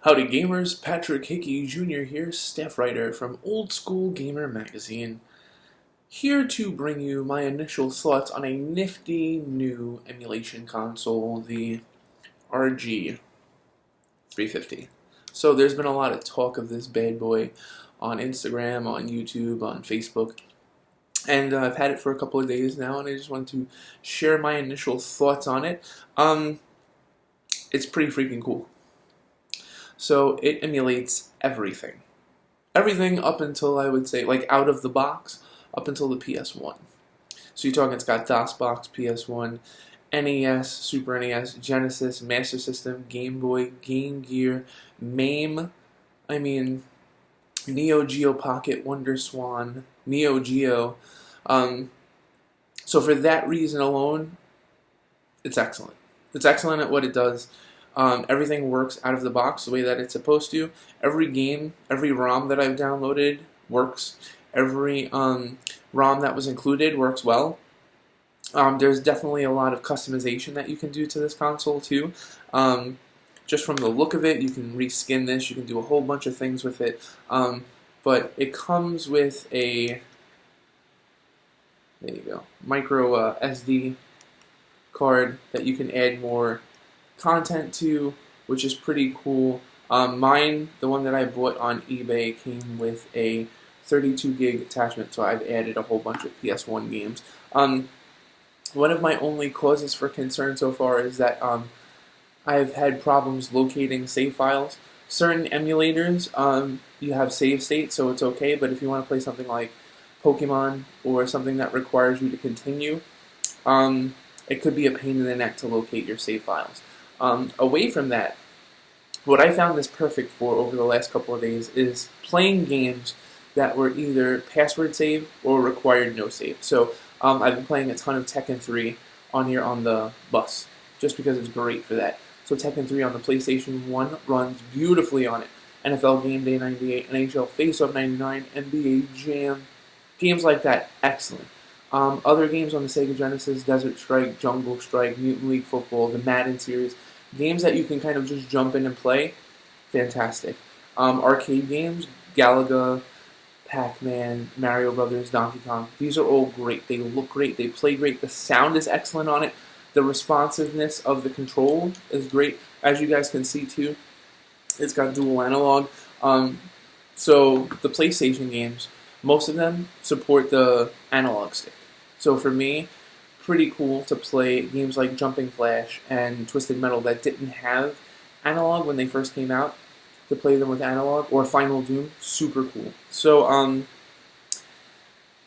Howdy gamers, Patrick Hickey Jr. here, staff writer from Old School Gamer Magazine, here to bring you my initial thoughts on a nifty new emulation console, the RG350. So there's been a lot of talk of this bad boy on Instagram, on YouTube, on Facebook, and I've had it for a couple of days now, and I just wanted to share my initial thoughts on it. It's pretty freaking cool. So it emulates everything. Everything up until, I would say, like out of the box, up until the PS1. So you're talking it's got DOSBox, PS1, NES, Super NES, Genesis, Master System, Game Boy, Game Gear, MAME, Neo Geo Pocket, Wonder Swan, Neo Geo. So for that reason alone, it's excellent. It's excellent at what it does. Everything works out of the box the way that it's supposed to. Every game, every ROM that I've downloaded works. Every ROM that was included works well. There's definitely a lot of customization that you can do to this console too. Just from the look of it, you can reskin this, you can do a whole bunch of things with it. But it comes with a, there you go, micro SD card that you can add more content to, which is pretty cool. Mine, the one that I bought on eBay, came with a 32 gig attachment, so I've added a whole bunch of PS1 games. One of my only causes for concern so far is that I've had problems locating save files. Certain emulators, you have save state, so it's okay, but if you want to play something like Pokemon or something that requires you to continue, it could be a pain in the neck to locate your save files. Away from that, what I found this perfect for over the last couple of days is playing games that were either password save or required no save. So I've been playing a ton of Tekken 3 on here on the bus, just because it's great for that. So Tekken 3 on the PlayStation 1 runs beautifully on it. NFL Game Day 98, NHL Face-Off 99, NBA Jam, games like that, excellent. Other games on the Sega Genesis, Desert Strike, Jungle Strike, Mutant League Football, the Madden series, games that you can kind of just jump in and play, fantastic. Arcade games, Galaga, Pac-Man, Mario Brothers, Donkey Kong, these are all great. They look great, they play great, the sound is excellent on it, the responsiveness of the control is great. As you guys can see too, it's got dual analog. So the PlayStation games, most of them support the analog stick. So for me, pretty cool to play games like Jumping Flash and Twisted Metal that didn't have analog when they first came out, to play them with analog, or Final Doom, super cool. So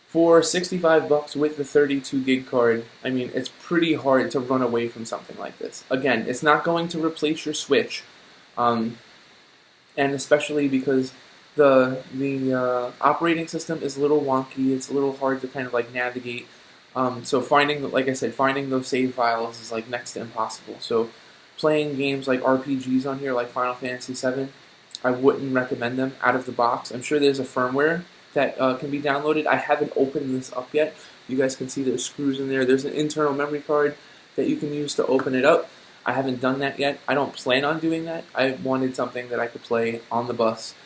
for 65 bucks with the 32 gig card, it's pretty hard to run away from something like this. Again, it's not going to replace your Switch, and especially because the operating system is a little wonky. It's a little hard to kind of like navigate. So like I said, finding those save files is like next to impossible. So playing games like RPGs on here, like Final Fantasy VII, I wouldn't recommend them out of the box. I'm sure there's a firmware that can be downloaded. I haven't opened this up yet. You guys can see there's screws in there. There's an internal memory card that you can use to open it up. I haven't done that yet. I don't plan on doing that. I wanted something that I could play on the bus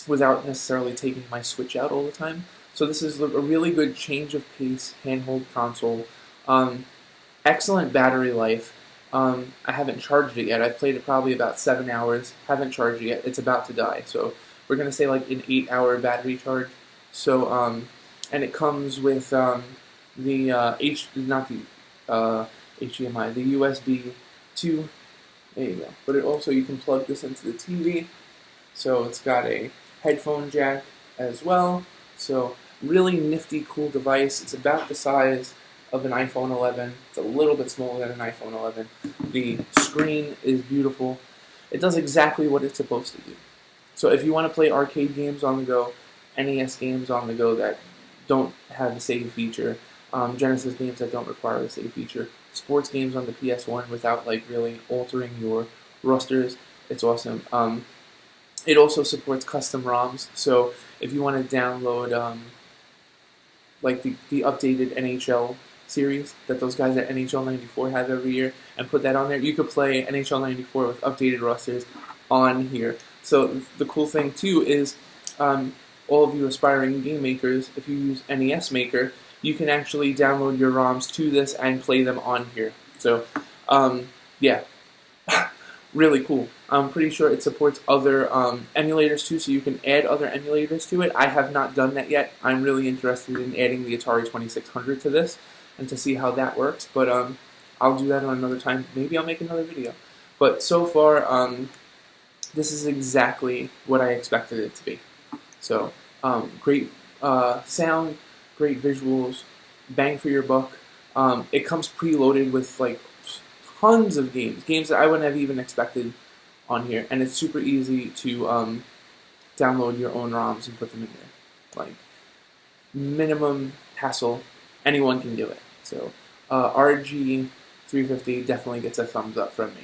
without necessarily taking my Switch out all the time. So this is a really good change of pace handheld console. Excellent battery life. I haven't charged it yet. I've played it probably about 7 hours. Haven't charged it yet. It's about to die. So we're going to say like an 8-hour battery charge. So and it comes with the HDMI, the USB 2. There you go. But you can plug this into the TV. So it's got a headphone jack as well. So really nifty, cool device. It's about the size of an iPhone 11. It's a little bit smaller than an iPhone 11. The screen is beautiful. It does exactly what it's supposed to do. So if you want to play arcade games on the go, NES games on the go that don't have a save feature, Genesis games that don't require a save feature, sports games on the PS1 without like really altering your rosters, it's awesome. It also supports custom ROMs, so if you want to download like the updated NHL series that those guys at NHL 94 have every year and put that on there. You could play NHL 94 with updated rosters on here. So the cool thing too is all of you aspiring game makers, if you use NES Maker, you can actually download your ROMs to this and play them on here. So yeah, really cool. I'm pretty sure it supports other emulators too, so you can add other emulators to it. I have not done that yet. I'm really interested in adding the Atari 2600 to this and to see how that works, but I'll do that on another time. Maybe I'll make another video. But so far, this is exactly what I expected it to be. So, great sound, great visuals, bang for your buck. It comes preloaded with like tons of games that I wouldn't have even expected on here, and it's super easy to download your own ROMs and put them in there. Like, minimum hassle, anyone can do it. So, RG350 definitely gets a thumbs up from me.